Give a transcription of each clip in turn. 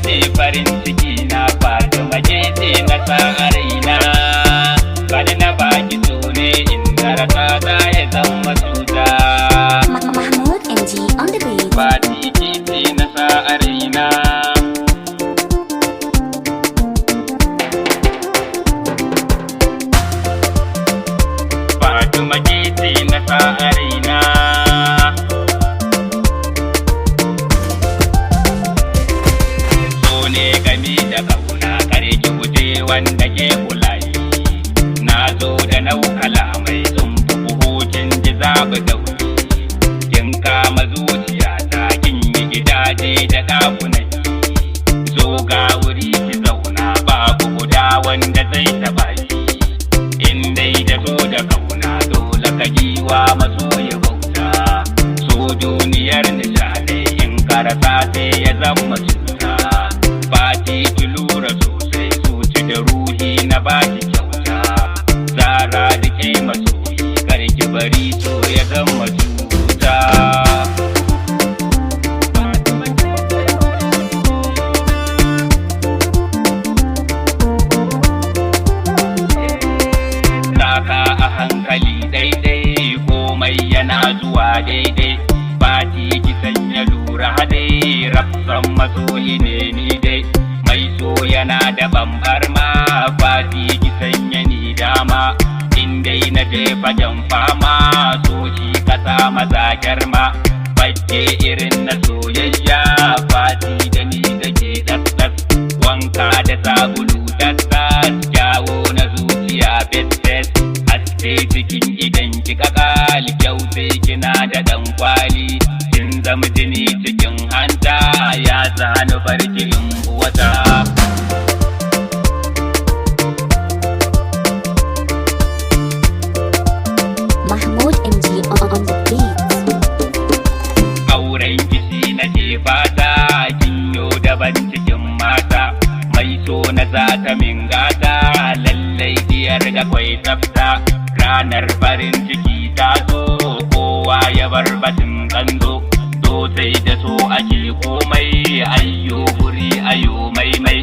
ce farin ciki na Fatima ke ce na sa a raina. Bani na baki so ne inda rasa za ya zama cuta. Mahmoud NG on the beat. Fati ke ce na sa a raina. Fatima ke ce na sa a raina. Da kauna kare ki guje wanda ke kula yi. Na zo da naukala mai zumbu buhukin ji zaɓi dauri. Kin kama zuciya ta kin yi gidaje da ɗakunan yi. Zo ga wuri ki zauna babu guda wanda zai taɓa shi. In dai da so da kauna dole ka yi wa masoyi bauta. So duniyar nishaɗi in karasa sai ya zama cuta. Fati ki lura sosai zuci da ruhi na baki kyauta. Zara da ke masoyi kar ki bari so ya zama cuta. Saka a hankali daidai komai yana zuwa daidai. Fati ki sanya lura dai rafsan masoyi ne ni dai. Mai so yana da bambar ma Fati ki sanya ni dama. In dai na je fagen fama so shi kasa maza girma. Bacce irin na soyayya Fati da ni da ke ɗasɗas. Wanka da sabulu ɗasɗas jawo na zuciya fes-fes. Haske cikin idan ki kakal kyau sai kina da ɗan kwali. Kin zama jini cikin hanta ya zanu barki in wata. Mahmoud NG on the beat. Auren kishi na ke fata kinyo daban cikin mata. Mai so na zata min gata lallai diyar ga kwai tsafta. Ranar farin ciki ta zo kowa ya bar batun kanzo. Sai da so ake komai ayyo guri ayo maimai.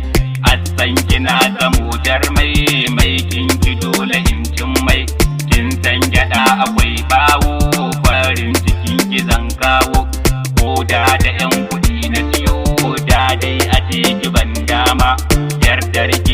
Assan kina zamo jarmai mai kinki dole in cin mai. Kin san gyada akwai bawo farin cikin ki zan kawo. Koda da yan kuɗi na siyo da dai a ce ki ban dama. Yardar ki